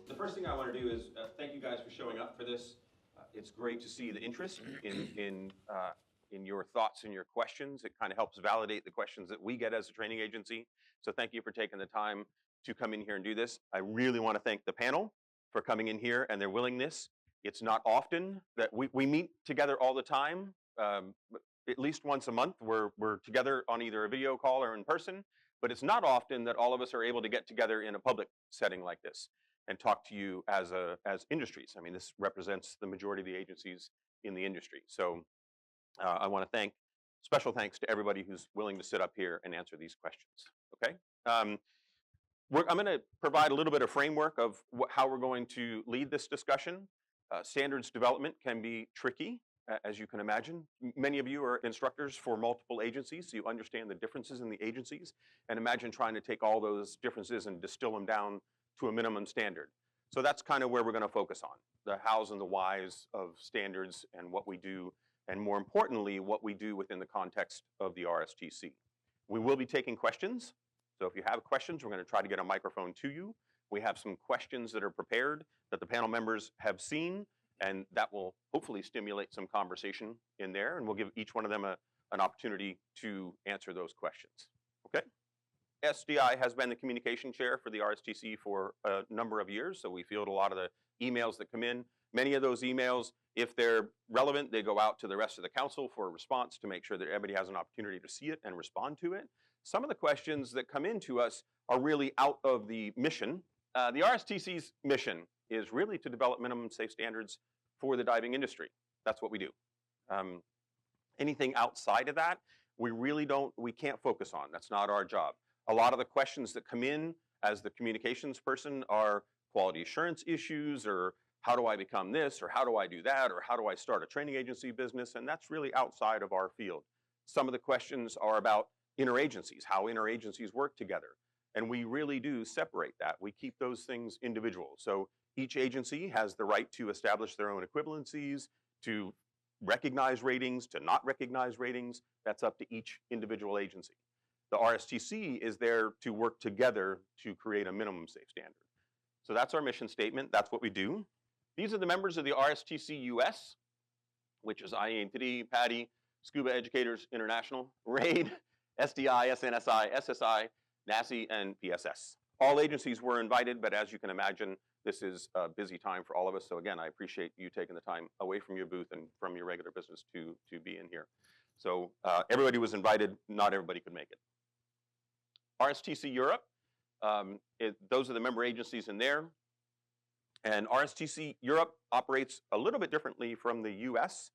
The first thing I want to do is thank you guys for showing up for this. It's great to see the interest in your thoughts and your questions. It kind of helps validate the questions that we get as a training agency. So thank you for taking the time to come in here and do this. I really want to thank the panel for coming in here and their willingness. It's not often that we meet together all the time. At least once a month, we're together on either a video call or in person, but it's not often that all of us are able to get together in a public setting like this and talk to you as industries. I mean, this represents the majority of the agencies in the industry. So I want to special thanks to everybody who's willing to sit up here and answer these questions, okay? I'm going to provide a little bit of framework of how we're going to lead this discussion. Standards development can be tricky, as you can imagine. Many of you are instructors for multiple agencies, so you understand the differences in the agencies, and imagine trying to take all those differences and distill them down to a minimum standard. So that's kind of where we're going to focus on, the hows and the whys of standards and what we do, and more importantly, what we do within the context of the RSTC. We will be taking questions. So if you have questions, we're going to try to get a microphone to you. We have some questions that are prepared that the panel members have seen, and that will hopefully stimulate some conversation in there, and we'll give each one of them an opportunity to answer those questions, okay? SDI has been the communication chair for the RSTC for a number of years, so we field a lot of the emails that come in. Many of those emails, if they're relevant, they go out to the rest of the council for a response to make sure that everybody has an opportunity to see it and respond to it. Some of the questions that come in to us are really out of the mission. The RSTC's mission is really to develop minimum safe standards for the diving industry. That's what we do. Anything outside of that, we can't focus on. That's not our job. A lot of the questions that come in as the communications person are quality assurance issues, or how do I become this, or how do I do that, or how do I start a training agency business, and that's really outside of our field. Some of the questions are about interagencies, how interagencies work together, and we really do separate that. We keep those things individual. So each agency has the right to establish their own equivalencies, to recognize ratings, to not recognize ratings. That's up to each individual agency. The RSTC is there to work together to create a minimum safe standard. So that's our mission statement. That's what we do. These are the members of the RSTC US, which is IATD, PADI, Scuba Educators International, RAID, SDI, SNSI, SSI, NASI, and PSS. All agencies were invited, but as you can imagine, this is a busy time for all of us. So again, I appreciate you taking the time away from your booth and from your regular business to be in here. So everybody was invited, not everybody could make it. RSTC Europe, those are the member agencies in there. And RSTC Europe operates a little bit differently from the US,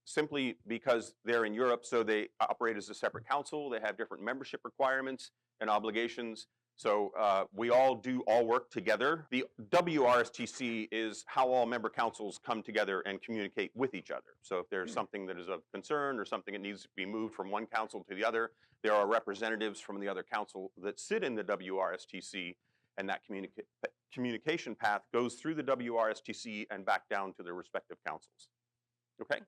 simply because they're in Europe, so they operate as a separate council. They have different membership requirements and obligations. So we all work together. The WRSTC is how all member councils come together and communicate with each other. So if there's something that is of concern or something that needs to be moved from one council to the other, there are representatives from the other council that sit in the WRSTC, and that communication path goes through the WRSTC and back down to their respective councils. Okay?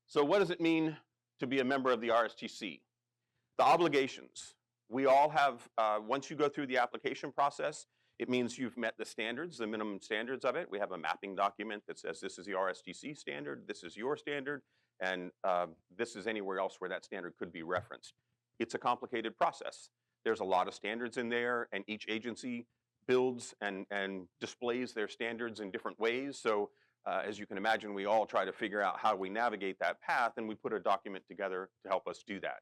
So what does it mean to be a member of the RSTC? The obligations. We all have, once you go through the application process, it means you've met the standards, the minimum standards of it. We have a mapping document that says this is the RSTC standard, this is your standard, and this is anywhere else where that standard could be referenced. It's a complicated process. There's a lot of standards in there, and each agency builds and displays their standards in different ways. So as you can imagine, we all try to figure out how we navigate that path, and we put a document together to help us do that.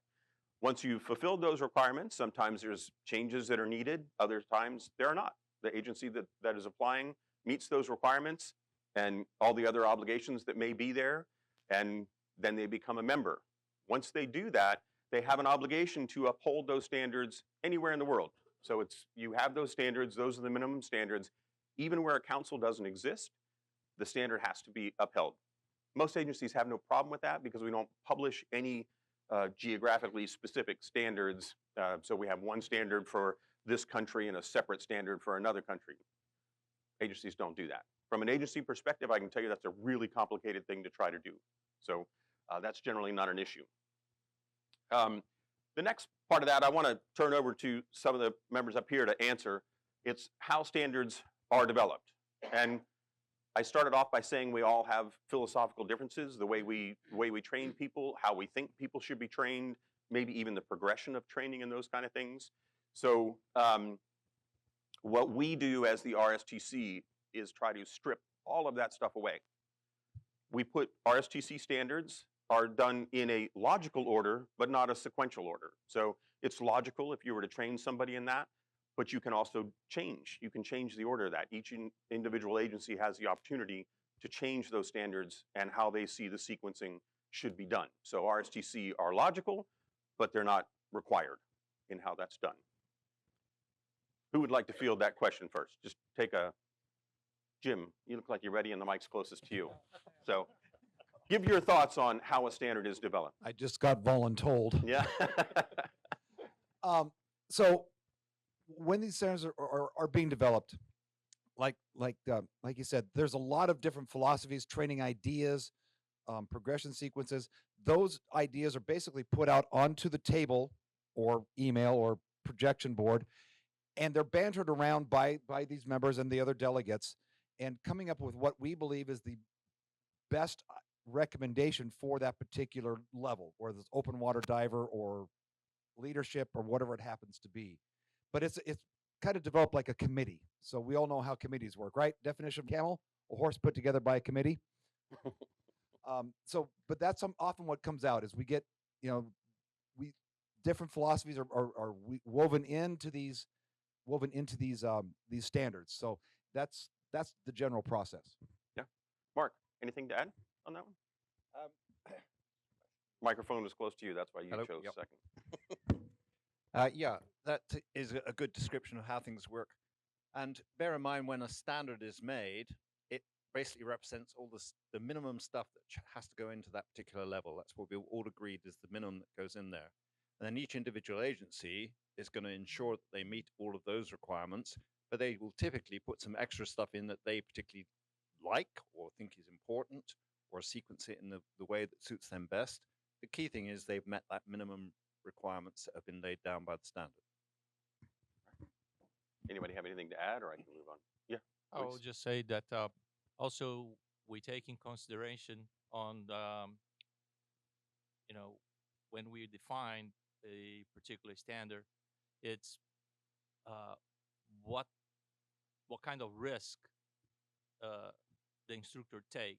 Once you've fulfilled those requirements, sometimes there's changes that are needed, other times there are not. The agency that is applying meets those requirements and all the other obligations that may be there, and then they become a member. Once they do that, they have an obligation to uphold those standards anywhere in the world. So you have those standards, those are the minimum standards. Even where a council doesn't exist, the standard has to be upheld. Most agencies have no problem with that because we don't publish any geographically specific standards. So we have one standard for this country and a separate standard for another country. Agencies don't do that. From an agency perspective, I can tell you that's a really complicated thing to try to do. So that's generally not an issue. The next part of that, I want to turn over to some of the members up here to answer. It's how standards are developed. And I started off by saying we all have philosophical differences, the way we train people, how we think people should be trained, maybe even the progression of training and those kind of things. So what we do as the RSTC is try to strip all of that stuff away. We put RSTC standards are done in a logical order, but not a sequential order. So it's logical if you were to train somebody in that, but you can also change. You can change the order of that. Each individual agency has the opportunity to change those standards and how they see the sequencing should be done. So RSTC are logical, but they're not required in how that's done. Who would like to field that question first? Just take a, Jim, you look like you're ready and the mic's closest to you. So give your thoughts on how a standard is developed. I just got voluntold. Yeah. So when these standards are being developed, like you said, there's a lot of different philosophies, training ideas, progression sequences. Those ideas are basically put out onto the table or email or projection board, and they're bantered around by these members and the other delegates, and coming up with what we believe is the best recommendation for that particular level, whether it's open water diver or leadership or whatever it happens to be. But it's kind of developed like a committee. So we all know how committees work, right? Definition of camel, a horse put together by a committee. But that's often what comes out is we get, different philosophies are woven into these standards. So that's the general process. Yeah. Mark, anything to add on that one? Microphone was close to you. That's why you chose second. Yeah, that is a good description of how things work. And bear in mind, when a standard is made, it basically represents all the minimum stuff that has to go into that particular level. That's what we all agreed is the minimum that goes in there. And then each individual agency is going to ensure that they meet all of those requirements, but they will typically put some extra stuff in that they particularly like or think is important, or sequence it in the way that suits them best. The key thing is they've met that minimum requirements that have been laid down by the standard. Anybody have anything to add, or I can move on? Yeah. I will just say that also we take in consideration on when we define a particular standard, it's what kind of risk the instructor take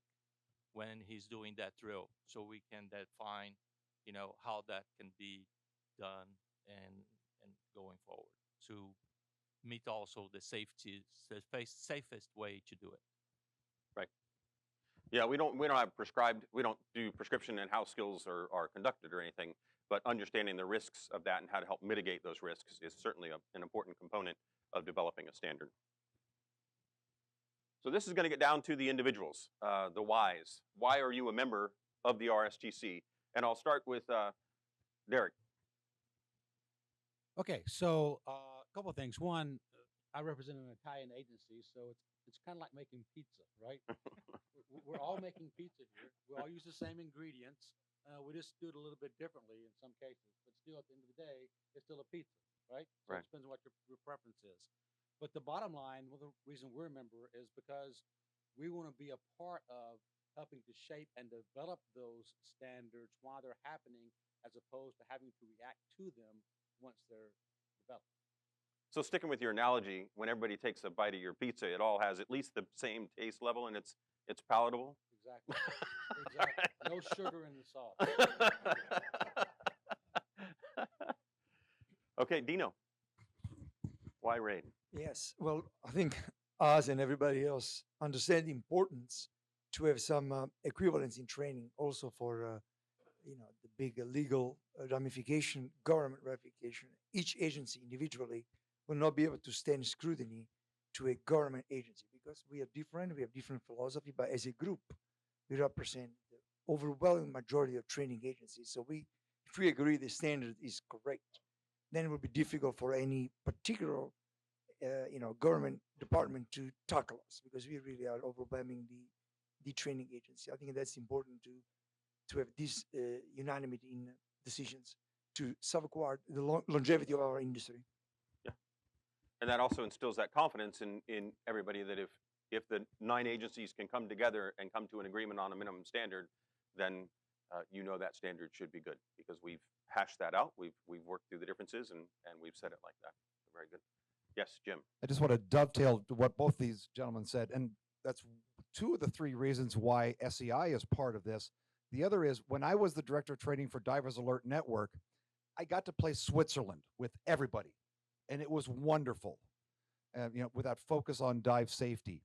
when he's doing that drill, so we can define how that can be done and going forward to meet also the safest way to do it. Right. Yeah, we don't do prescription and how skills are conducted or anything, but understanding the risks of that and how to help mitigate those risks is certainly an important component of developing a standard. So this is going to get down to the individuals, the whys. Why are you a member of the RSTC? And I'll start with Derek. Okay, so a couple of things. One, I represent an Italian agency, so it's kind of like making pizza, right? We're all making pizza here. We all use the same ingredients. We just do it a little bit differently in some cases, but still, at the end of the day, it's still a pizza, right? So Right. it depends on what your preference is. But the bottom line, well, the reason we're a member is because we want to be a part of helping to shape and develop those standards while they're happening, as opposed to having to react to them once they're developed. So sticking with your analogy, when everybody takes a bite of your pizza, it all has at least the same taste level and it's palatable? Exactly. Exactly. No sugar in the sauce. Okay, Dino. Why RAID? Yes, well, I think us and everybody else understand the importance to have some equivalence in training also for, the big legal ramification, government ramification. Each agency individually will not be able to stand scrutiny to a government agency because we have different philosophy, but as a group, we represent overwhelming majority of training agencies. So if we agree the standard is correct, then it will be difficult for any particular government department to tackle us because we really are overwhelming the training agency. I think that's important to have this unanimity in decisions to safeguard the longevity of our industry. Yeah. And that also instills that confidence in everybody that if the 9 agencies can come together and come to an agreement on a minimum standard, then that standard should be good because we've hashed that out. We've worked through the differences and we've said it like that. Very good. Yes, Jim. I just want to dovetail to what both these gentlemen said, and that's 2 of the 3 reasons why SEI is part of this. The other is when I was the director of training for Divers Alert Network, I got to play Switzerland with everybody, and it was wonderful. With that focus on dive safety,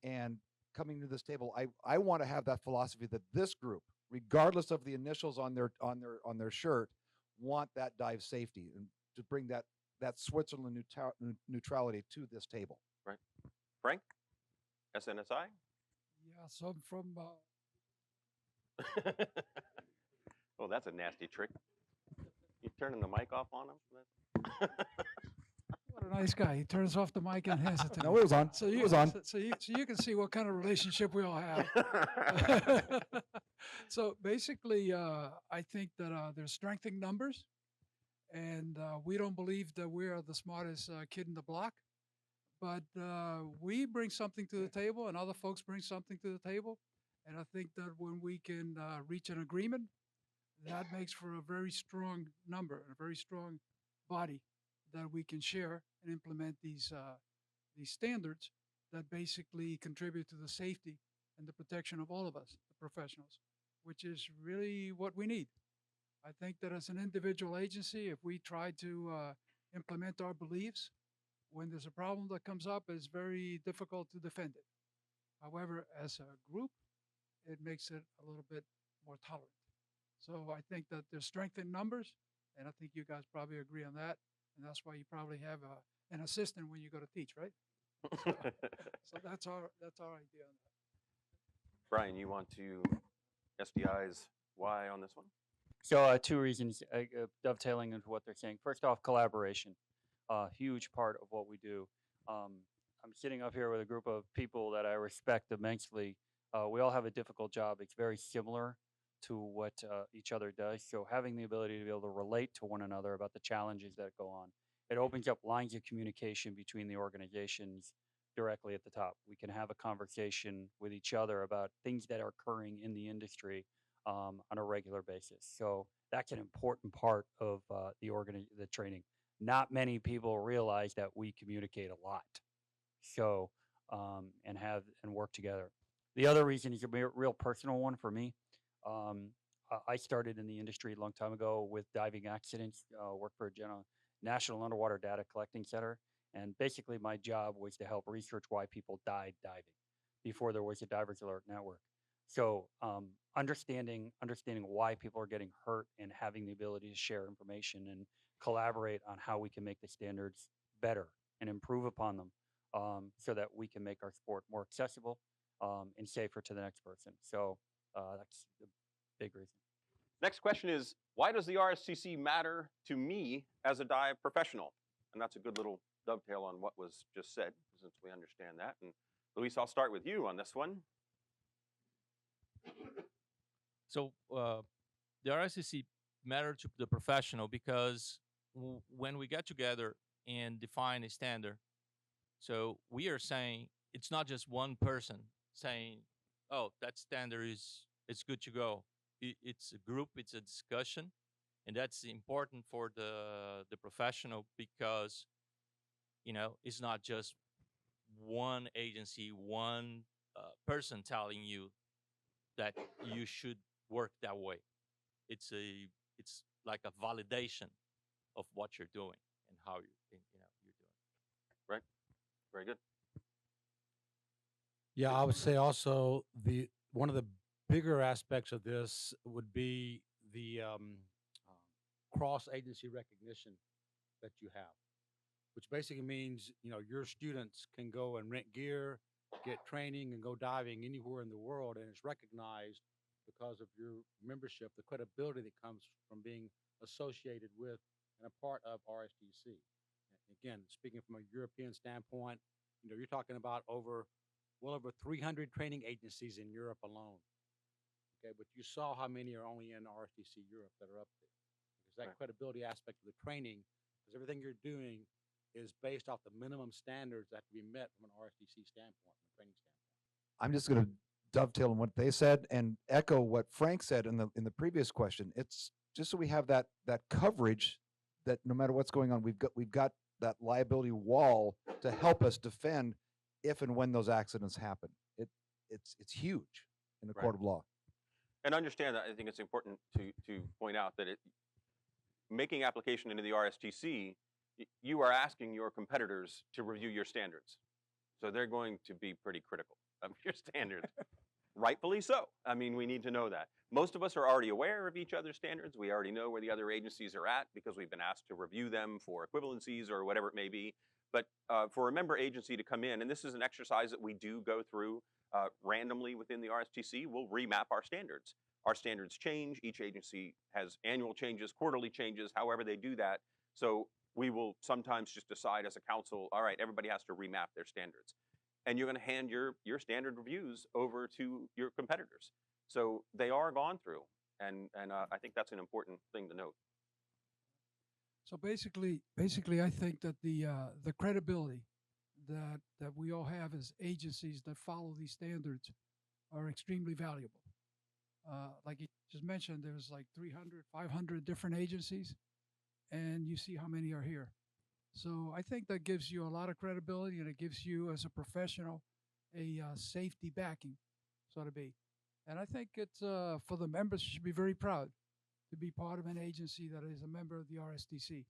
and coming to this table, I want to have that philosophy that this group, regardless of the initials on their shirt, want that dive safety and to bring that Switzerland neutrality to this table. Right. Frank, SNSI? Yeah, so I'm from. Oh, that's a nasty trick. You turning the mic off on him? What a nice guy. He turns off the mic and hands it to me. No, it was on. So It you, was on. so you can see what kind of relationship we all have. So basically, I think that there's strength in numbers, and we don't believe that we are the smartest kid in the block, but we bring something to the table, and other folks bring something to the table, and I think that when we can reach an agreement, that makes for a very strong number, a very strong body that we can share and implement these standards that basically contribute to the safety and the protection of all of us, the professionals, which is really what we need. I think that as an individual agency, if we try to implement our beliefs, when there's a problem that comes up, it's very difficult to defend it. However, as a group, it makes it a little bit more tolerant. So I think that there's strength in numbers, and I think you guys probably agree on that. And that's why you probably have an assistant when you go to teach, right? So that's our idea on that. Brian, you want to SDI's why on this one? So 2 reasons, dovetailing into what they're saying. First off, collaboration, a huge part of what we do. I'm sitting up here with a group of people that I respect immensely. We all have a difficult job. It's very similar to what each other does. So having the ability to be able to relate to one another about the challenges that go on, it opens up lines of communication between the organizations directly at the top. We can have a conversation with each other about things that are occurring in the industry on a regular basis. So that's an important part of the training. Not many people realize that we communicate a lot. So and work together. The other reason is a real personal one for me. I started in the industry a long time ago with diving accidents, worked for a National Underwater Data Collecting Center. And basically my job was to help research why people died diving before there was a Divers Alert Network. So understanding why people are getting hurt and having the ability to share information and collaborate on how we can make the standards better and improve upon them so that we can make our sport more accessible and safer to the next person. So that's the big reason. Next question is, why does the RSTC matter to me as a dive professional? And that's a good little dovetail on what was just said, since we understand that. And Luis, I'll start with you on this one. So the RSTC matter to the professional because when we get together and define a standard, so we are saying it's not just one person saying, oh, that standard it's good to go. It's a group, it's a discussion, and that's important for the professional because, you know, it's not just one agency, one person telling you that you should work that way. It's like a validation of what you're doing and how you're doing. Right. Very good. Yeah, I would say also one of the bigger aspects of this would be the cross-agency recognition that you have, which basically means, you know, your students can go and rent gear, get training, and go diving anywhere in the world, and it's recognized because of your membership, the credibility that comes from being associated with and a part of RSTC. Again, speaking from a European standpoint, you're talking about well over 300 training agencies in Europe alone. Okay, but you saw how many are only in RSTC Europe that are up there. Because that Right. credibility aspect of the training, because everything you're doing is based off the minimum standards that have to be met from an RSTC standpoint, from a training standpoint. I'm just going to dovetail on what they said and echo what Frank said in the previous question. It's just so we have that coverage that no matter what's going on, we've got that liability wall to help us defend if and when those accidents happen. It's huge in the Right. court of law. And understand that I think it's important to point out that making application into the RSTC, you are asking your competitors to review your standards. So they're going to be pretty critical of your standards. Rightfully so. I mean, we need to know that. Most of us are already aware of each other's standards. We already know where the other agencies are at because we've been asked to review them for equivalencies or whatever it may be. But for a member agency to come in, and this is an exercise that we do go through randomly within the RSTC, we'll remap our standards. Our standards change. Each agency has annual changes, quarterly changes, however they do that. So we will sometimes just decide as a council, all right, everybody has to remap their standards. And you're going to hand your standard reviews over to your competitors. So they are gone through. And I think that's an important thing to note. So basically, I think that the credibility that we all have as agencies that follow these standards are extremely valuable. Like you just mentioned, there's like 300, 500 different agencies, and you see how many are here. So I think that gives you a lot of credibility, and it gives you, as a professional, a safety backing, so to be. And I think it's for the members, you should be very proud to be part of an agency that is a member of the RSTC.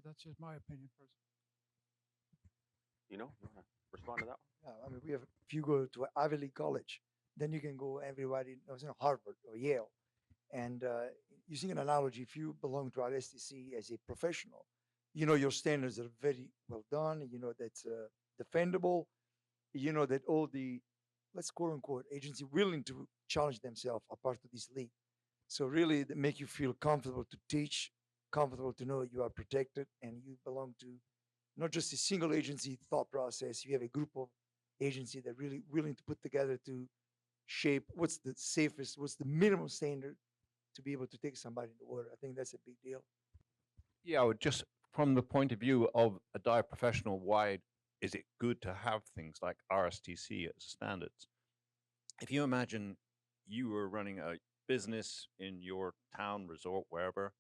That's just my opinion, personally. You want to respond to that one? Yeah, I mean, if you go to Ivy League college, then you can go everybody knows, Harvard or Yale. And using an analogy, if you belong to RSTC as a professional, your standards are very well done. That's defendable. That all the, let's quote unquote, agency willing to challenge themselves are part of this league. So really, they make you feel comfortable to teach, comfortable to know you are protected, and you belong to not just a single agency thought process. You have a group of agency that really willing to put together to shape what's the safest, what's the minimum standard to be able to take somebody in the water. I think that's a big deal. Yeah, I would just from the point of view of a dive professional, why is it good to have things like RSTC as standards? If you imagine you were running a business in your town, resort, wherever,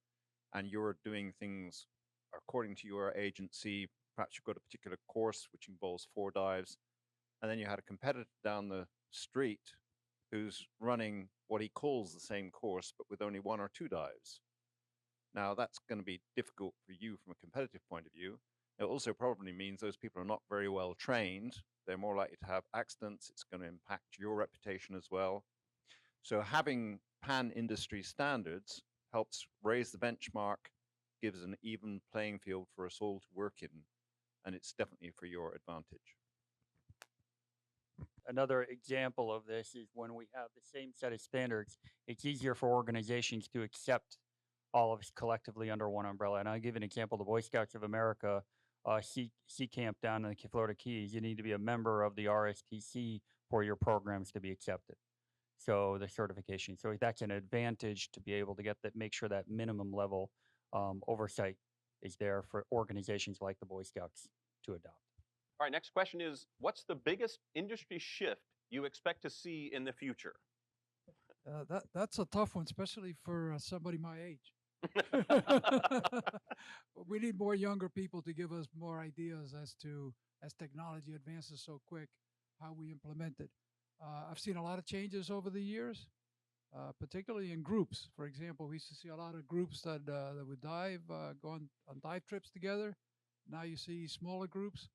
and you're doing things according to your agency, perhaps you've got a particular course which involves 4 dives, and then you had a competitor down the street who's running what he calls the same course, but with only 1 or 2 dives. Now, that's going to be difficult for you from a competitive point of view. It also probably means those people are not very well trained. They're more likely to have accidents. It's going to impact your reputation as well. So having pan-industry standards helps raise the benchmark, gives an even playing field for us all to work in, and it's definitely for your advantage. Another example of this is when we have the same set of standards, it's easier for organizations to accept all of us collectively under one umbrella. And I'll give an example. The Boy Scouts of America, Sea Camp down in the Florida Keys, you need to be a member of the RSTC for your programs to be accepted. So the certification. So that's an advantage to be able to get that, make sure that minimum level oversight is there for organizations like the Boy Scouts to adopt. All right, next question is, what's the biggest industry shift you expect to see in the future? That's a tough one, especially for somebody my age. We need more younger people to give us more ideas as technology advances so quick, how we implement it. I've seen a lot of changes over the years, particularly in groups. For example, we used to see a lot of groups that would dive, go on dive trips together. Now you see smaller groups.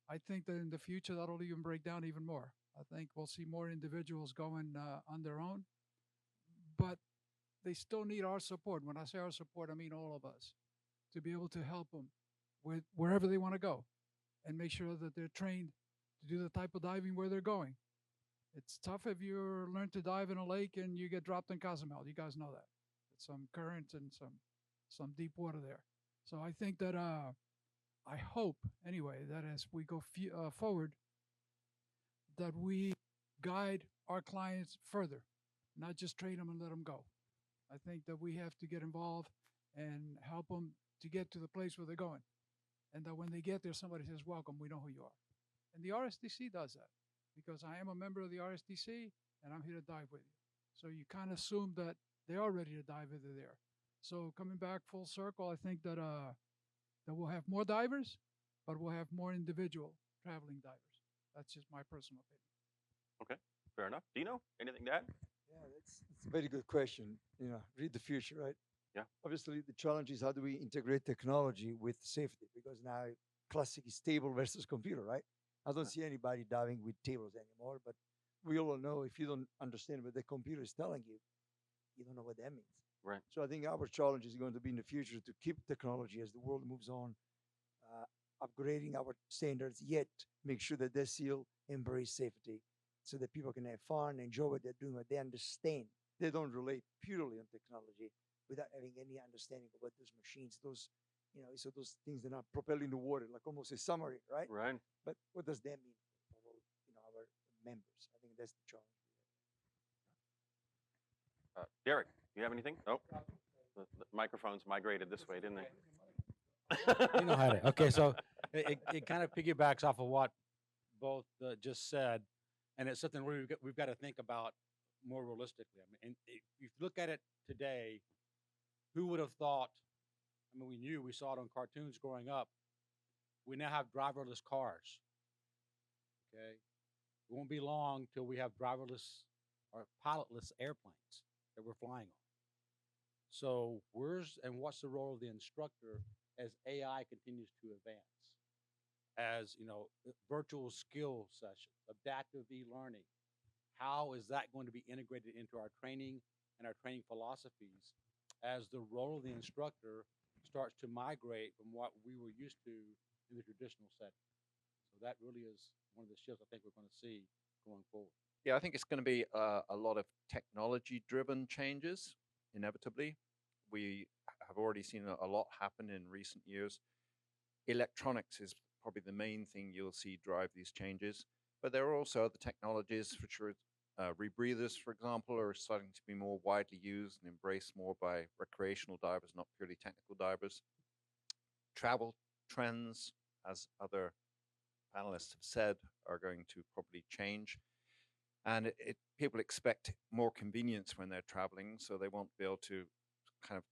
I think that in the future, that'll even break down even more. I think we'll see more individuals going on their own, but they still need our support. When I say our support, I mean all of us, to be able to help them with wherever they want to go and make sure that they're trained to do the type of diving where they're going. It's tough if you learn to dive in a lake and you get dropped in Cozumel. You guys know that. It's some current and some deep water there. So I think that I hope anyway that as we go forward, that we guide our clients further, not just train them and let them go. I think that we have to get involved and help them to get to the place where they're going. And that when they get there, somebody says, welcome, we know who you are. And the RSTC does that because I am a member of the RSTC and I'm here to dive with you. So you kind of assume that they are ready to dive if they're there. So coming back full circle, I think that that we'll have more divers, but we'll have more individual traveling divers. That's just my personal opinion. Okay, fair enough. Dino, anything to add? Yeah, that's a very good question. Read the future, right? Yeah. Obviously, the challenge is how do we integrate technology with safety? Because now classic is table versus computer, right? I don't see anybody diving with tables anymore, but we all know if you don't understand what the computer is telling you, you don't know what that means. Right. So I think our challenge is going to be in the future to keep technology as the world moves on, upgrading our standards, yet make sure that they still embrace safety so that people can have fun, enjoy what they're doing, what they understand. They don't rely purely on technology without having any understanding of what those machines, so those things that are propelling the water, like almost a submarine, right? Right. But what does that mean for our members? I think that's the challenge. Derek, you have anything? Oh, the microphones migrated this way, didn't they? You know how to. Okay, so it kind of piggybacks off of what both just said, and it's something we've got to think about more realistically. I mean, and if you look at it today, who would have thought? I mean, we saw it on cartoons growing up. We now have driverless cars. Okay, it won't be long till we have driverless or pilotless airplanes that we're flying on. So what's the role of the instructor as AI continues to advance? As virtual skill sessions, adaptive e-learning. How is that going to be integrated into our training and our training philosophies as the role of the instructor starts to migrate from what we were used to in the traditional setting? So that really is one of the shifts I think we're going to see going forward. Yeah, I think it's going to be a lot of technology-driven changes, inevitably. We have already seen a lot happen in recent years. Electronics is probably the main thing you'll see drive these changes, but there are also other technologies which are rebreathers, for example, are starting to be more widely used and embraced more by recreational divers, not purely technical divers. Travel trends, as other panelists have said, are going to probably change. And people expect more convenience when they're traveling, so they won't be able to kind of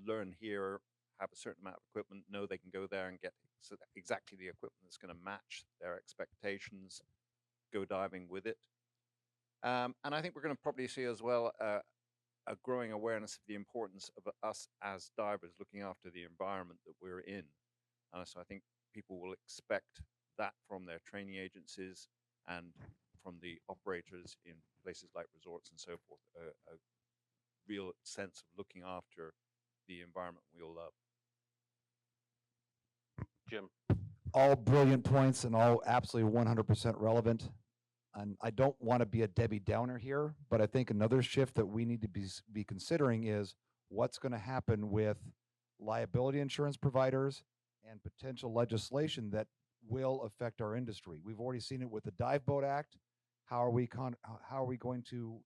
learn here, have a certain amount of equipment, know they can go there and get exactly the equipment that's going to match their expectations, go diving with it. And I think we're going to probably see as well a growing awareness of the importance of us as divers looking after the environment that we're in. So I think people will expect that from their training agencies and from the operators in places like resorts and so forth, a real sense of looking after the environment we all love. Jim. All brilliant points and all absolutely 100% relevant. And I don't want to be a Debbie Downer here, but I think another shift that we need to be considering is what's going to happen with liability insurance providers and potential legislation that will affect our industry. We've already seen it with the Dive Boat Act. How are we going to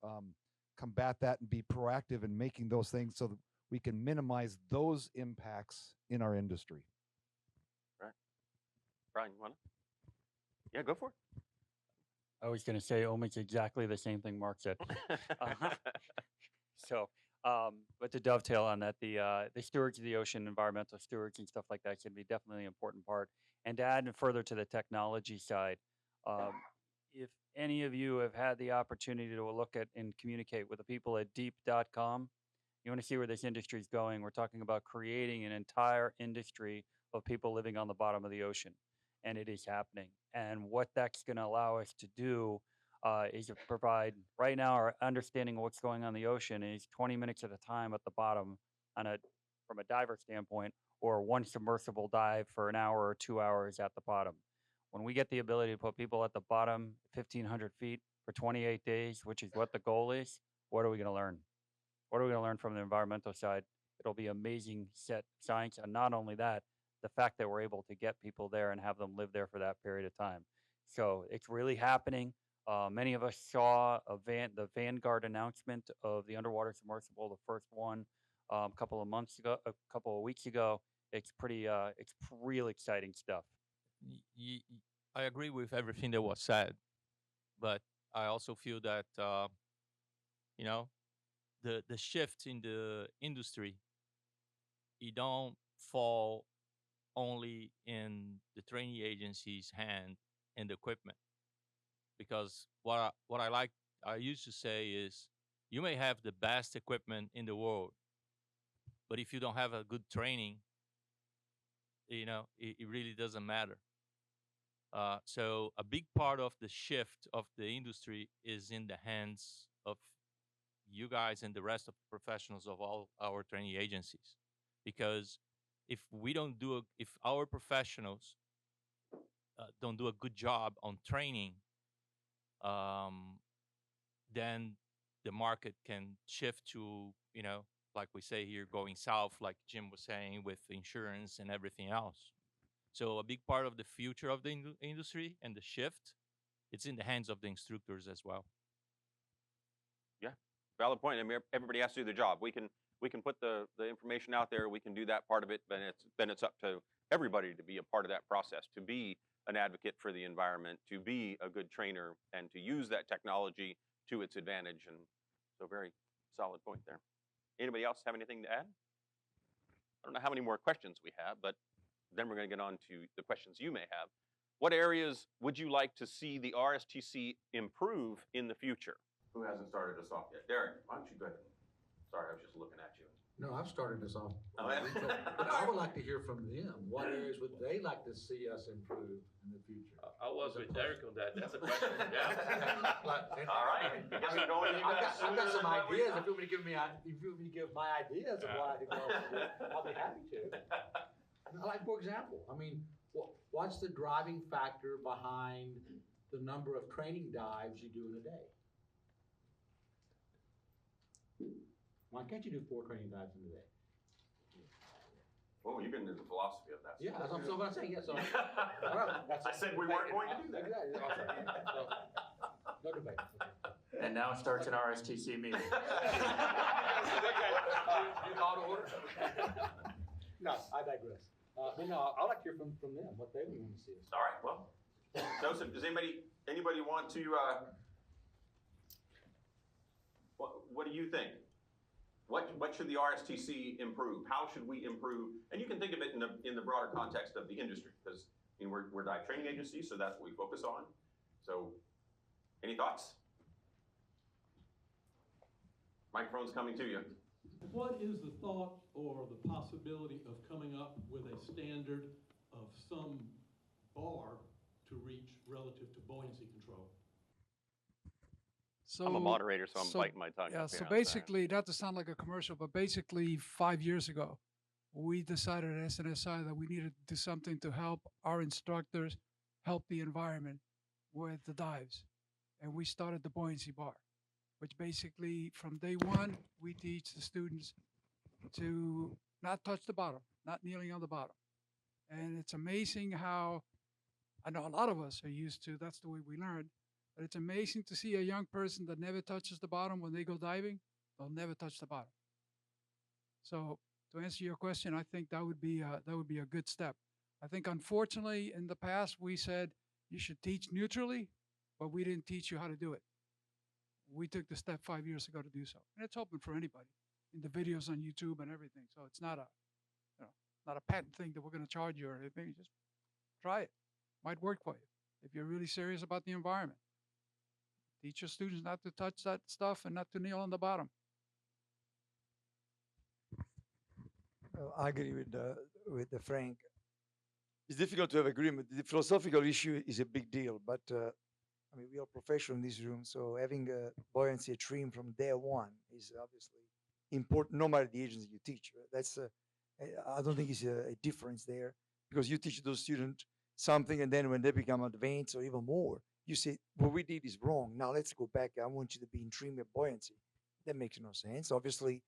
combat that and be proactive in making those things so that we can minimize those impacts in our industry? Right. Brian, you want to? Yeah, go for it. I was going to say almost exactly the same thing Mark said. But to dovetail on that, the stewards of the ocean, environmental stewards and stuff like that can be definitely an important part. And to add further to the technology side, if any of you have had the opportunity to look at and communicate with the people at deep.com, you want to see where this industry is going. We're talking about creating an entire industry of people living on the bottom of the ocean, and it is happening. And what that's going to allow us to do is to provide, right now, our understanding of what's going on in the ocean is 20 minutes at a time at the bottom from a diver standpoint, or one submersible dive for an hour or 2 hours at the bottom. When we get the ability to put people at the bottom, 1,500 feet, for 28 days, which is what the goal is, what are we going to learn? What are we going to learn from the environmental side? It'll be amazing set science. And not only that, the fact that we're able to get people there and have them live there for that period of time. So it's really happening. Many of us saw the Vanguard announcement of the underwater submersible, the first one, a couple of weeks ago. It's real exciting stuff. I agree with everything that was said, but I also feel that you know, the shift in the industry, it don't fall only in the training agency's hand and the equipment, because I used to say is, you may have the best equipment in the world, but if you don't have a good training, it really doesn't matter. So a big part of the shift of the industry is in the hands of you guys and the rest of the professionals of all our training agencies. Because if our professionals don't do a good job on training, then the market can shift to, like we say here, going south, like Jim was saying, with insurance and everything else. So a big part of the future of the industry and the shift, it's in the hands of the instructors as well. Yeah, valid point. I mean, everybody has to do their job. We can put the information out there. We can do that part of it, but then it's up to everybody to be a part of that process, to be an advocate for the environment, to be a good trainer, and to use that technology to its advantage. And so, very solid point there. Anybody else have anything to add? I don't know how many more questions we have, but then we're going to get on to the questions you may have. What areas would you like to see the RSTC improve in the future? Who hasn't started us off yet? Derek, why don't you go ahead? Sorry, I was just looking at you. No, I've started this off. Oh, yeah. But I would like to hear from them. What areas would they like to see us improve in the future? I was with Derek on that. That's a question. Yeah. All right. I guess I'm going to you guys. I've got some ideas. If you want me to give my ideas of what I think I'll be happy to. Like, for example, I mean, what's the driving factor behind the number of training dives you do in a day? Why can't you do 4 training dives in a day? Oh, you get into the philosophy of that. Yeah, that's what I'm saying. Yeah, so I said we weren't going to do that. Exactly. No debate. Okay. And now starts an RSTC meeting. You call to order? No, I digress. But no, I'd like to hear from them what they would want to see us. All right. Well, Joseph, does anybody want to? What do you think? What should the RSTC improve? How should we improve? And you can think of it in the broader context of the industry, because we're dive training agency, so that's what we focus on. So, any thoughts? Microphone's coming to you. What is the thought or the possibility of coming up with a standard of some bar to reach relative to buoyancy control? So, I'm a moderator, so I'm biting my tongue. Yeah, so basically, not to sound like a commercial, but basically 5 years ago, we decided at SNSI that we needed to do something to help our instructors help the environment with the dives. And we started the buoyancy bar, which basically from day one, we teach the students to not touch the bottom, not kneeling on the bottom. And it's amazing how, I know a lot of us are used to, that's the way we learn. But it's amazing to see a young person that never touches the bottom when they go diving, they'll never touch the bottom. So to answer your question, I think that would be a good step. I think unfortunately in the past we said you should teach neutrally, but we didn't teach you how to do it. We took the step 5 years ago to do so. And it's open for anybody in the videos on YouTube and everything. So it's not a patent thing that we're going to charge you or anything. Just try it. Might work for you if you're really serious about the environment. Teach your students not to touch that stuff and not to kneel on the bottom. I agree with Frank. It's difficult to have agreement. The philosophical issue is a big deal, but I mean, we are professional in this room, so having a buoyancy stream from day one is obviously important, no matter the agency you teach. That's I don't think it's a difference there, because you teach those students something, and then when they become advanced or even more, you say, what we did is wrong. Now let's go back. I want you to be in trim with buoyancy. That makes no sense. Obviously,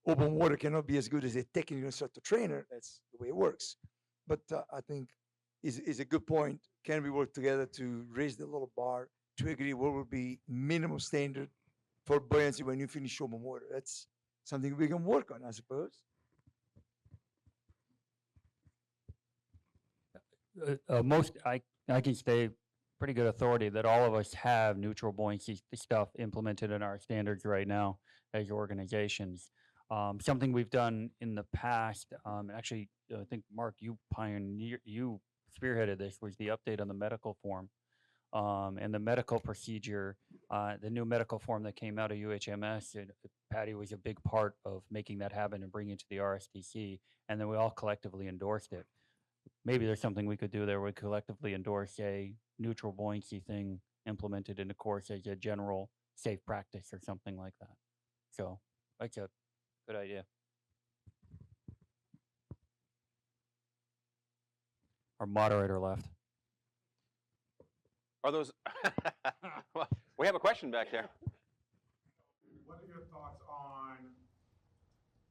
open water cannot be as good as a technical instructor trainer. That's the way it works. But I think is a good point. Can we work together to raise the little bar to agree what will be minimum standard for buoyancy when you finish open water? That's something we can work on, I suppose. I can say pretty good authority that all of us have neutral buoyancy stuff implemented in our standards right now as organizations. Something we've done in the past, actually, I think Mark, you spearheaded this, was the update on the medical form. And the medical procedure, the new medical form that came out of UHMS, Patty was a big part of making that happen and bringing it to the RSTC, and then we all collectively endorsed it. Maybe there's something we could do there. We collectively endorse a neutral buoyancy thing implemented in the course as a general safe practice or something like that. So that's a good idea. Our moderator left. Are those? Well, we have a question back there. What are your thoughts on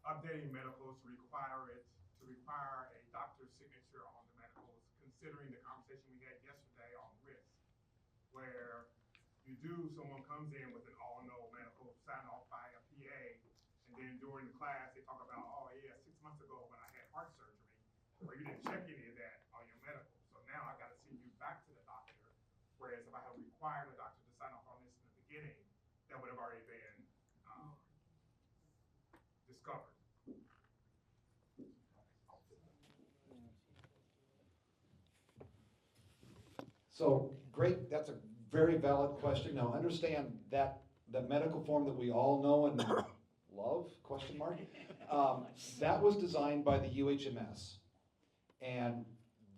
updating medicals to require a doctor's signature on the medicals, considering the conversation we had yesterday on risk, where someone comes in with an all-no medical signed off by a PA, and then during the class they talk about, oh yeah, 6 months ago when I had heart surgery, or you didn't check any of that on your medical, so now I got to send you back to the doctor. Whereas if I had required a doctor to sign off on this in the beginning, that would have already been discovered. So great, that's a very valid question. Now understand that the medical form that we all know and love, question mark, that was designed by the UHMS. And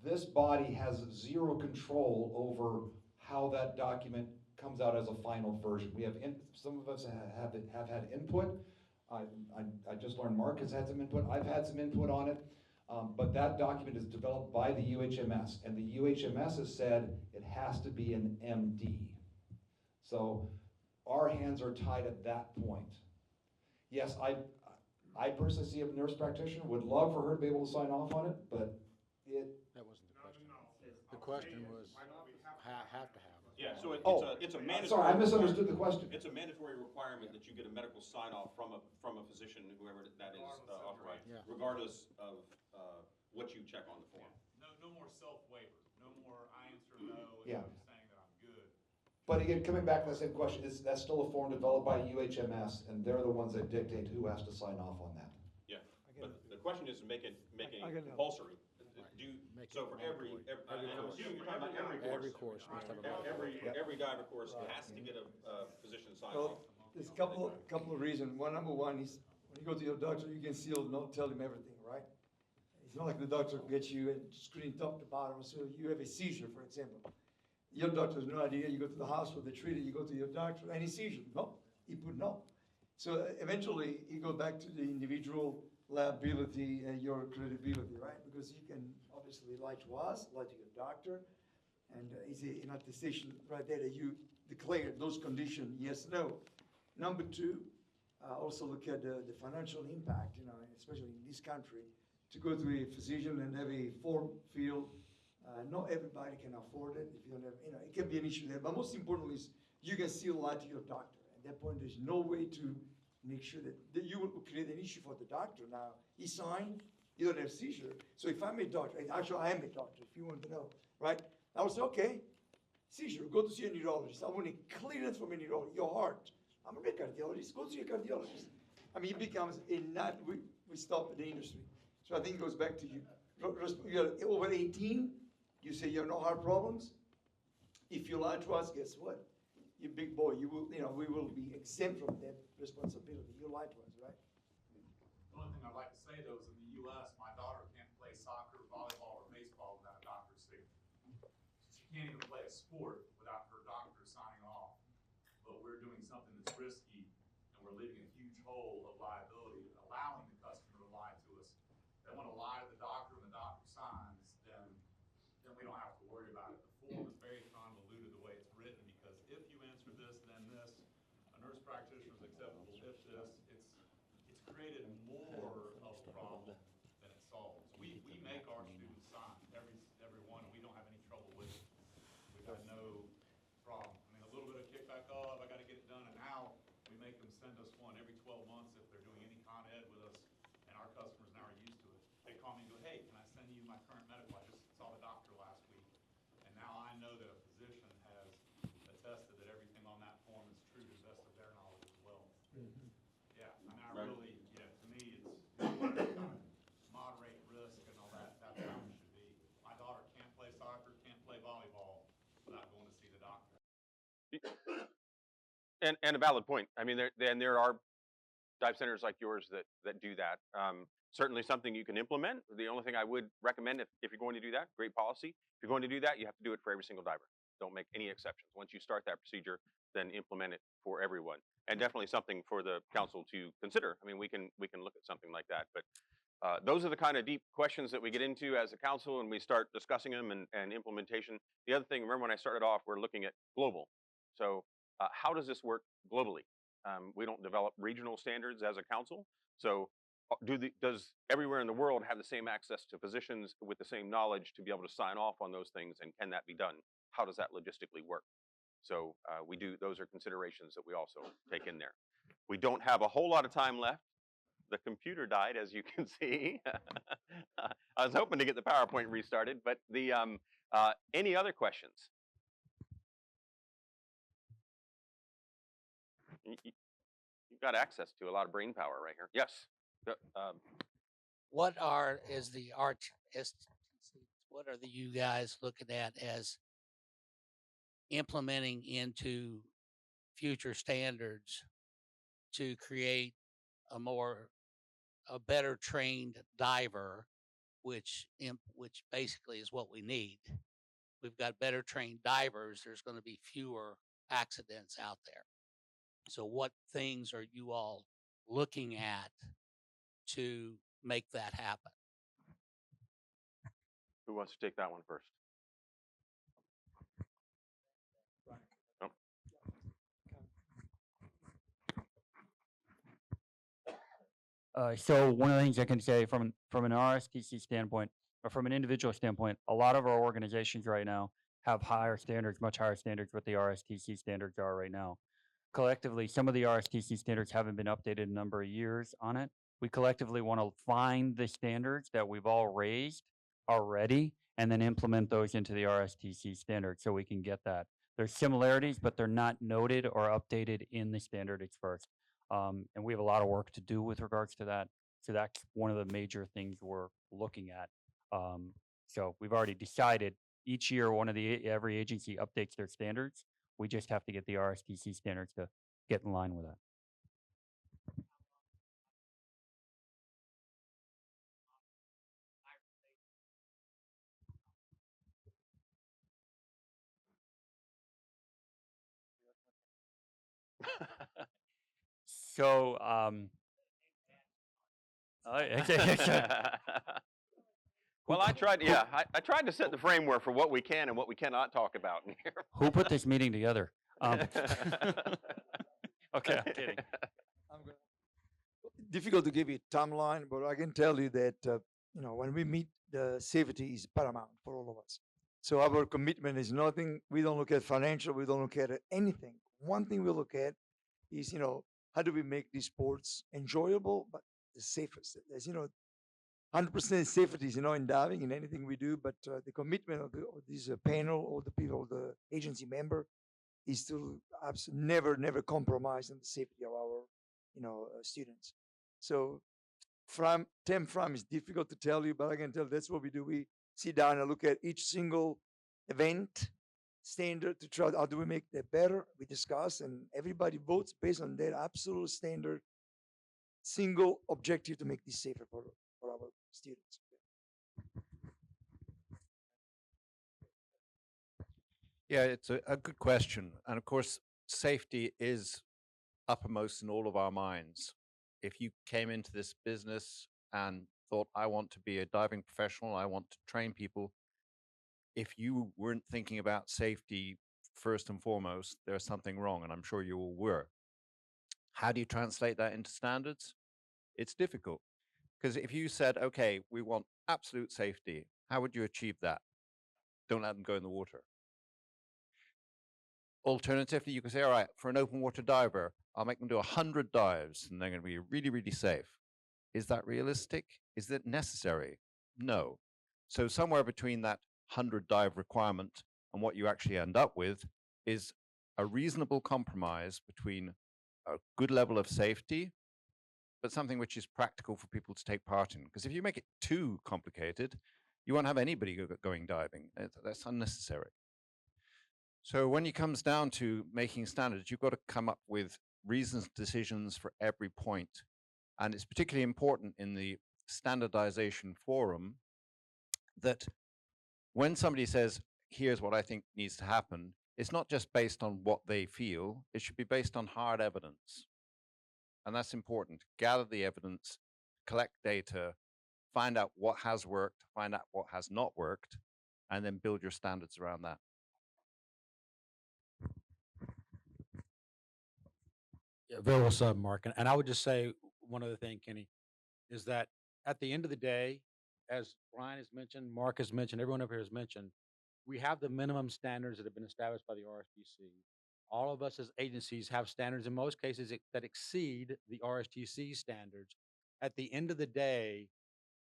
this body has zero control over how that document comes out as a final version. We have, some of us have had input. I just learned Mark has had some input. I've had some input on it. But that document is developed by the UHMS, and the UHMS has said it has to be an MD. So our hands are tied at that point. Yes, I personally see a nurse practitioner, would love for her to be able to sign off on it, but That wasn't the question. The question was, have to have. Yeah, so it's a mandatory. Sorry, I misunderstood the question. It's a mandatory requirement that you get a medical sign-off from a physician, whoever that is authorized, Yeah. regardless of what you check on the form. No more self-waiver. No more I answer no and Yeah. I'm saying that I'm good. But again, coming back to the same question, that's still a form developed by UHMS, and they're the ones that dictate who has to sign off on that. Yeah, but the question is to make it I get it. compulsory. Make So it for every course. I'm assuming you're talking about Every course must have a medical. every diver course has to get a physician sign Well, off. there's a couple of reasons. Number one is when you go to your doctor, you can still not tell him everything, right? It's not like the doctor gets you and screen top to bottom. So you have a seizure, for example. Your doctor has no idea. You go to the hospital, they treat it. You go to your doctor, any seizure? No, he put no. So eventually, you go back to the individual liability and your credibility, right? Because you can obviously lie to us, lie to your doctor, and it's an attestation right there that you declared those conditions, yes, no. Number two, also look at the financial impact, especially in this country, to go to a physician and have a form filled. Not everybody can afford it. If you don't have, it can be an issue there. But most importantly is you can still lie to your doctor. At that point, there's no way to make sure that you will create an issue for the doctor. Now, he signed, you don't have seizure. So if I'm a doctor, and actually I am a doctor, if you want to know, right? I would say, okay, seizure, go to see a neurologist. I want a clearance from a neurologist, your heart. I'm a cardiologist, go to your cardiologist. I mean, it becomes we stop the industry. So I think it goes back to you. You're over 18, you say you have no heart problems. If you lie to us, guess what? You big boy, we will be exempt from that responsibility. You lie to us, right? The only thing I'd like to say though is in the US, my daughter can't play soccer, volleyball, or baseball without a doctor's signature. She can't even play a sport without her doctor signing off. But we're doing something that's risky, and we're leaving a huge hole of liability, allowing the customer to lie to us. They want to lie to the doctor and the doctor signs, then we don't have to worry about it. The form is very convoluted the way it's written. And a valid point. I mean, there are dive centers like yours that do that. Certainly something you can implement. The only thing I would recommend if you're going to do that, great policy. If you're going to do that, you have to do it for every single diver. Don't make any exceptions. Once you start that procedure, then implement it for everyone. And definitely something for the council to consider. I mean, we can look at something like that. But those are the kind of deep questions that we get into as a council, and we start discussing them and implementation. The other thing, remember when I started off, we're looking at global. So how does this work globally? We don't develop regional standards as a council. So does everywhere in the world have the same access to physicians with the same knowledge to be able to sign off on those things, and can that be done? How does that logistically work? So those are considerations that we also take in there. We don't have a whole lot of time left. The computer died, as you can see. I was hoping to get the PowerPoint restarted, but any other questions? You've got access to a lot of brain power right here. Yes. What are you guys looking at as implementing into future standards to create a better trained diver, which basically is what we need? We've got better trained divers. There's going to be fewer accidents out there. So what things are you all looking at to make that happen? Who wants to take that one first? So one of the things I can say from an RSTC standpoint, or from an individual standpoint, a lot of our organizations right now have higher standards, much higher standards what the RSTC standards are right now. Collectively, some of the RSTC standards haven't been updated a number of years on it. We collectively want to find the standards that we've all raised already and then implement those into the RSTC standard so we can get that. There's similarities, but they're not noted or updated in the standard it's first. And we have a lot of work to do with regards to that. So that's one of the major things we're looking at. So we've already decided each year every agency updates their standards. We just have to get the RSTC standards to get in line with that. So, well, I tried to set the framework for what we can and what we cannot talk about in here. Who put this meeting together? Okay, I'm kidding. Difficult to give you a timeline, but I can tell you that when we meet, the safety is paramount for all of us. So our commitment is nothing. We don't look at financial. We don't look at anything. One thing we look at is how do we make these sports enjoyable but the safest? As 100% safety is in diving, in anything we do, but the commitment of this panel or the people, the agency member, is to never compromise on the safety of our students. So from is difficult to tell you, but I can tell that's what we do. We sit down and look at each single event standard to try how do we make that better. We discuss and everybody votes based on that absolute standard, single objective to make this safer for our students. Yeah, it's a good question. And of course, safety is uppermost in all of our minds. If you came into this business and thought, I want to be a diving professional, I want to train people, if you weren't thinking about safety first and foremost, there's something wrong, and I'm sure you all were. How do you translate that into standards? It's difficult. Because if you said, okay, we want absolute safety, how would you achieve that? Don't let them go in the water. Alternatively, you could say, all right, for an open water diver, I'll make them do 100 dives and they're going to be really, really safe. Is that realistic? Is that necessary? No. So somewhere between that 100 dive requirement and what you actually end up with is a reasonable compromise between a good level of safety, but something which is practical for people to take part in. Because if you make it too complicated, you won't have anybody going diving. That's unnecessary. So when it comes down to making standards, you've got to come up with reasons, decisions for every point. And it's particularly important in the standardization forum that when somebody says, here's what I think needs to happen, it's not just based on what they feel, it should be based on hard evidence. And that's important. Gather the evidence, collect data, find out what has worked, find out what has not worked, and then build your standards around that. Yeah, very well said, Mark. And I would just say one other thing, Kenny, is that at the end of the day, as Brian has mentioned, Mark has mentioned, everyone over here has mentioned, we have the minimum standards that have been established by the RSTC. All of us as agencies have standards in most cases that exceed the RSTC standards. At the end of the day,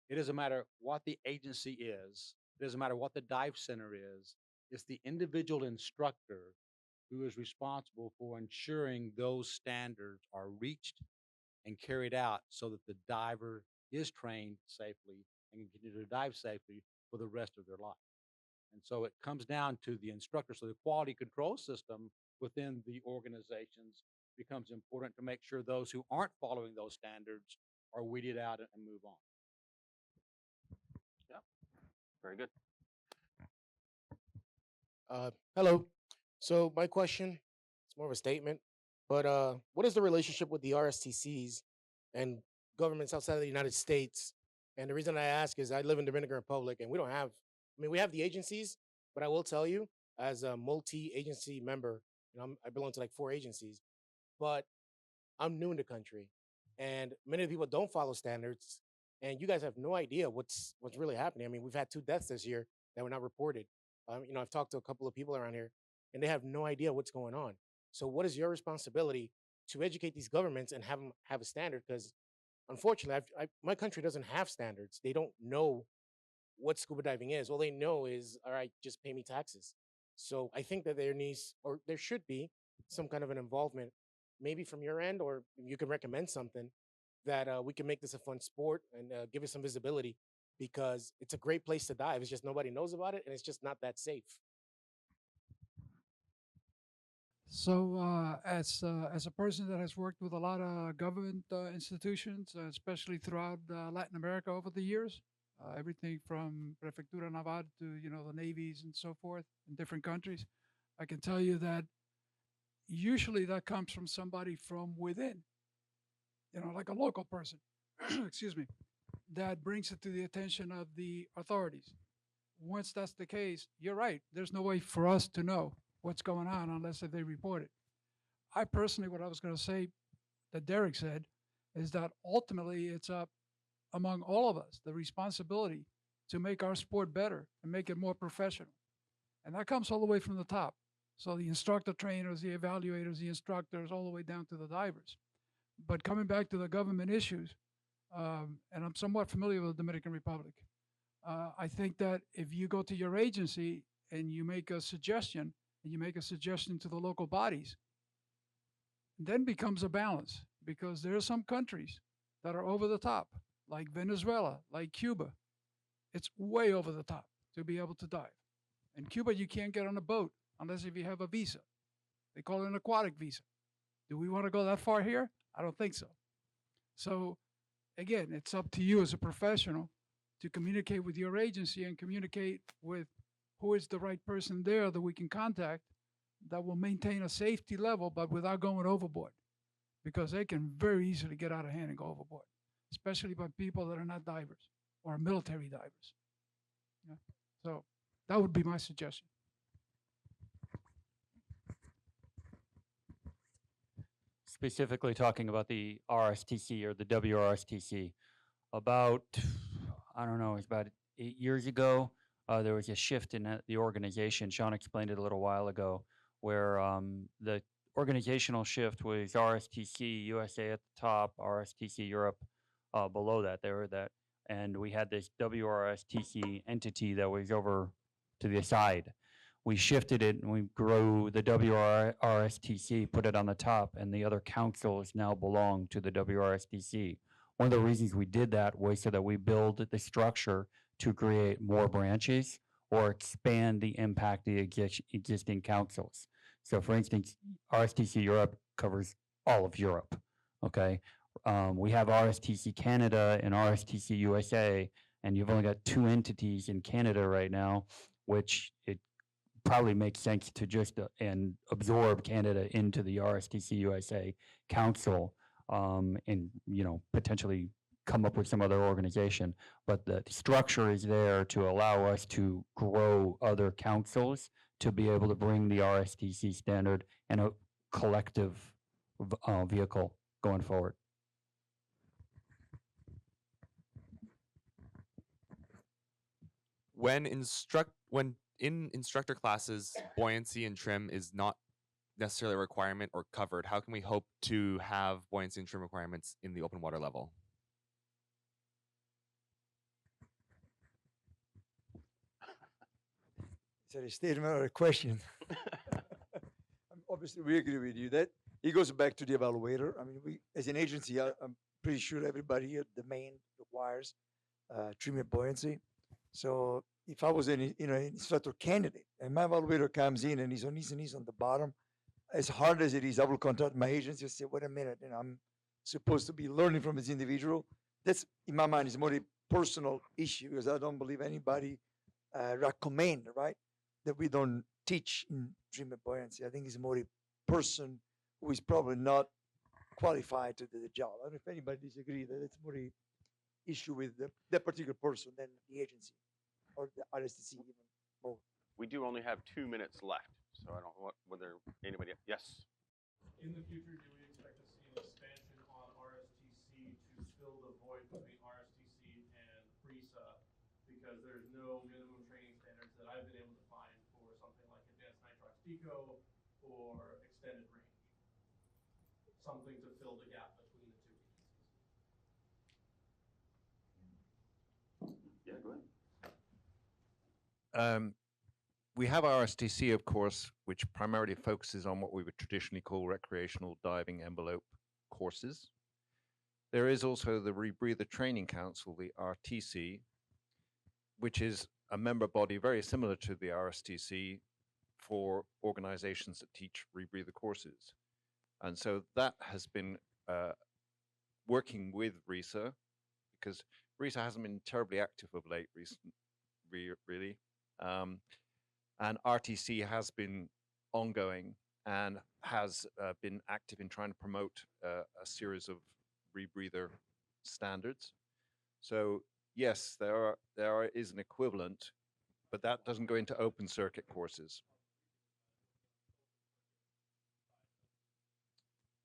it doesn't matter what the agency is, it doesn't matter what the dive center is, it's the individual instructor who is responsible for ensuring those standards are reached and carried out so that the diver is trained safely and can continue to dive safely for the rest of their life. And so it comes down to the instructor. So the quality control system within the organizations becomes important to make sure those who aren't following those standards are weeded out and move on. Yeah, very good. Hello. So my question, it's more of a statement, but what is the relationship with the RSTCs and governments outside of the United States? And the reason I ask is I live in Dominican Republic and we don't have, I mean, we have the agencies, but I will tell you as a multi-agency member, I belong to like 4 agencies, but I'm new in the country and many of the people don't follow standards and you guys have no idea what's really happening. I mean, we've had 2 deaths this year that were not reported. I've talked to a couple of people around here and they have no idea what's going on. So what is your responsibility to educate these governments and have them have a standard? Because unfortunately, my country doesn't have standards. They don't know what scuba diving is. All they know is, all right, just pay me taxes. So I think that there needs, or there should be some kind of an involvement, maybe from your end, or you can recommend something that we can make this a fun sport and give it some visibility because it's a great place to dive. It's just nobody knows about it and it's just not that safe. So, as a person that has worked with a lot of government institutions, especially throughout Latin America over the years, everything from Prefectura Naval to the navies and so forth in different countries, I can tell you that usually that comes from somebody from within, like a local person, excuse me, that brings it to the attention of the authorities. Once that's the case, you're right. There's no way for us to know what's going on unless they report it. I personally, what I was going to say that Derek said is that ultimately it's up among all of us, the responsibility to make our sport better and make it more professional. And that comes all the way from the top. So the instructor trainers, the evaluators, the instructors, all the way down to the divers. But coming back to the government issues, and I'm somewhat familiar with the Dominican Republic, I think that if you go to your agency and you make a suggestion, and you make a suggestion to the local bodies, then becomes a balance because there are some countries that are over the top, like Venezuela, like Cuba. It's way over the top to be able to dive. In Cuba, you can't get on a boat unless if you have a visa. They call it an aquatic visa. Do we want to go that far here? I don't think so. So again, it's up to you as a professional to communicate with your agency and communicate with who is the right person there that we can contact that will maintain a safety level, but without going overboard, because they can very easily get out of hand and go overboard, especially by people that are not divers or military divers. Yeah. So that would be my suggestion. Specifically talking about the RSTC or the WRSTC, about, I don't know, it's about 8 years ago, there was a shift in the organization. Sean explained it a little while ago, where the organizational shift was RSTC USA at the top, RSTC Europe below that. They were that, and we had this WRSTC entity that was over to the side. We shifted it and we grew the WRSTC, put it on the top, and the other councils now belong to the WRSTC. One of the reasons we did that was so that we build the structure to create more branches or expand the impact of the existing councils. So for instance, RSTC Europe covers all of Europe, okay? We have RSTC Canada and RSTC USA, and you've only got 2 entities in Canada right now, which it probably makes sense to just and absorb Canada into the RSTC USA Council, and potentially come up with some other organization. But the structure is there to allow us to grow other councils to be able to bring the RSTC standard and a collective vehicle going forward. When in instructor classes, buoyancy and trim is not necessarily a requirement or covered, how can we hope to have buoyancy and trim requirements in the open water level? Is that a statement or a question? Obviously, we agree with you. That it goes back to the evaluator. I mean, we as an agency, I'm pretty sure everybody at the main requires trim and buoyancy. So if I was an instructor candidate and my evaluator comes in and he's on his knees on the bottom, as hard as it is, I will contact my agency and say, wait a minute, I'm supposed to be learning from this individual. That's, in my mind, is more a personal issue because I don't believe anybody recommend, right, that we don't teach in trim and buoyancy. I think it's more a person who is probably not qualified to do the job. I don't know if anybody disagrees that it's more a issue with that particular person than the agency or the RSTC even more. We do only have 2 minutes left, so I don't know whether anybody. Yes. In the future, do we expect to see an expansion on RSTC to fill the void between RSTC and RISA? Because there's no minimum training standards that I've been able to find for something like advanced nitrox deco or extended range. Something to fill the gap between the two agencies. Yeah, go ahead. We have RSTC, of course, which primarily focuses on what we would traditionally call recreational diving envelope courses. There is also the Rebreather Training Council, the RTC, which is a member body very similar to the RSTC for organizations that teach rebreather courses. And so that has been working with RISA, because RISA hasn't been terribly active of late, really. And RTC has been ongoing and has been active in trying to promote a series of rebreather standards. So yes, there is an equivalent, but that doesn't go into open circuit courses.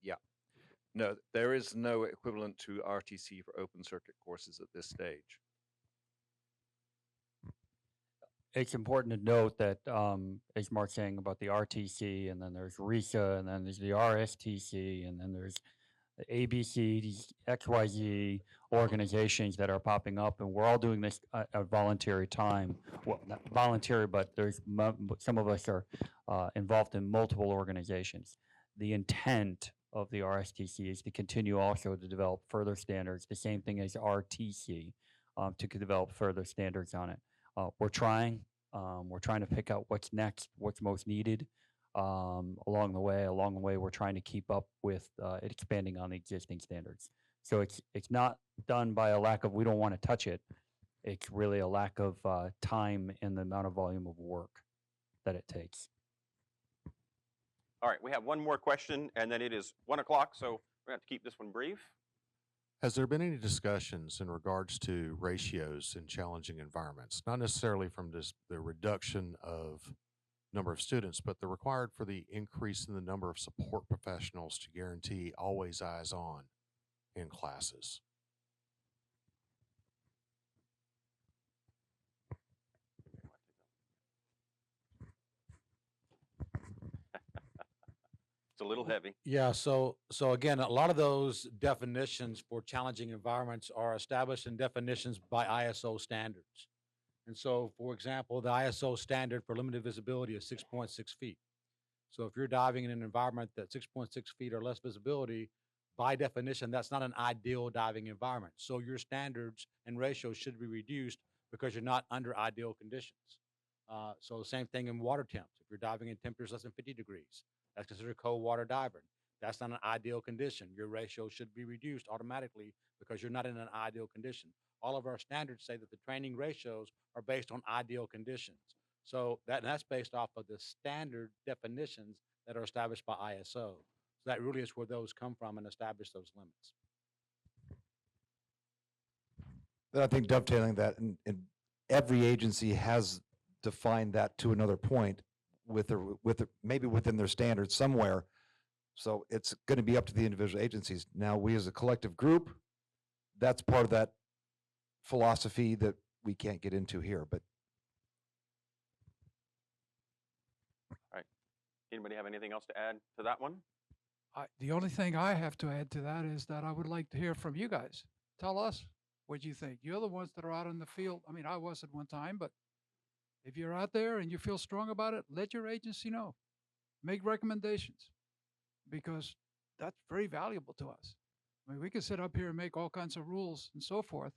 Yeah. No, there is no equivalent to RTC for open circuit courses at this stage. It's important to note that, as Mark's saying about the RTC, and then there's RISA, and then there's the RSTC, and then there's the ABC, these XYZ organizations that are popping up, and we're all doing this at voluntary time. Well, not voluntary, but there's some of us are involved in multiple organizations. The intent of the RSTC is to continue also to develop further standards, the same thing as RTC, to develop further standards on it. We're trying to pick out what's next, what's most needed along the way. We're trying to keep up with expanding on the existing standards. So it's not done by a lack of, we don't want to touch it. It's really a lack of time and the amount of volume of work that it takes. All right, we have one more question, and then it is 1 o'clock, so we're going to have to keep this one brief. Has there been any discussions in regards to ratios in challenging environments? Not necessarily from just the reduction of number of students, but the required for the increase in the number of support professionals to guarantee always eyes on in classes? It's a little heavy. Yeah, so again, a lot of those definitions for challenging environments are established in definitions by ISO standards. And so, for example, the ISO standard for limited visibility is 6.6 feet. So if you're diving in an environment that's 6.6 feet or less visibility, by definition, that's not an ideal diving environment. So your standards and ratios should be reduced because you're not under ideal conditions. So same thing in water temps. If you're diving in temperatures less than 50 degrees, that's considered cold water diving. That's not an ideal condition. Your ratio should be reduced automatically because you're not in an ideal condition. All of our standards say that the training ratios are based on ideal conditions. So that's based off of the standard definitions that are established by ISO. So that really is where those come from and establish those limits. Then I think dovetailing that, and every agency has defined that to another point maybe within their standards somewhere. So it's going to be up to the individual agencies. Now, we as a collective group, that's part of that philosophy that we can't get into here. But All right. Anybody have anything else to add to that one? The only thing I have to add to that is that I would like to hear from you guys. Tell us what you think. You're the ones that are out in the field. I mean, I was at one time, but if you're out there and you feel strong about it, let your agency know. Make recommendations, because that's very valuable to us. I mean, we can sit up here and make all kinds of rules and so forth,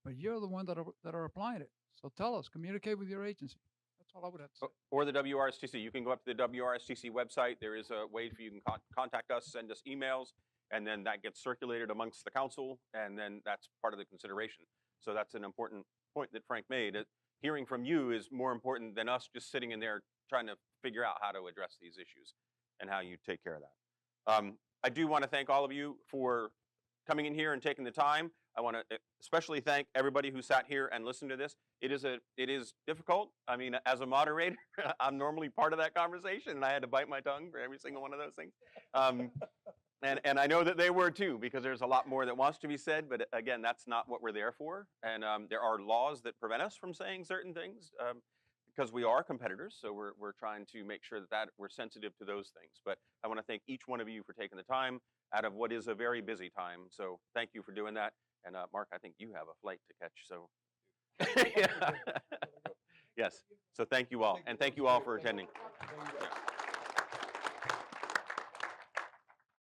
but you're the one that are applying it. So tell us, communicate with your agency. That's all I would have to say. Or the WRSTC. You can go up to the WRSTC website. There is a way for you can contact us, send us emails, and then that gets circulated amongst the council, and then that's part of the consideration. So that's an important point that Frank made. Hearing from you is more important than us just sitting in there trying to figure out how to address these issues and how you take care of that. I do want to thank all of you for coming in here and taking the time. I want to especially thank everybody who sat here and listened to this. It is difficult. I mean, as a moderator, I'm normally part of that conversation, and I had to bite my tongue for every single one of those things. And I know that they were too, because there's a lot more that wants to be said, but again, that's not what we're there for. And there are laws that prevent us from saying certain things because we are competitors. So we're trying to make sure that we're sensitive to those things. But I want to thank each one of you for taking the time out of what is a very busy time. So thank you for doing that. And Mark, I think you have a flight to catch. So yes. So thank you all. And thank you all for attending. Yeah.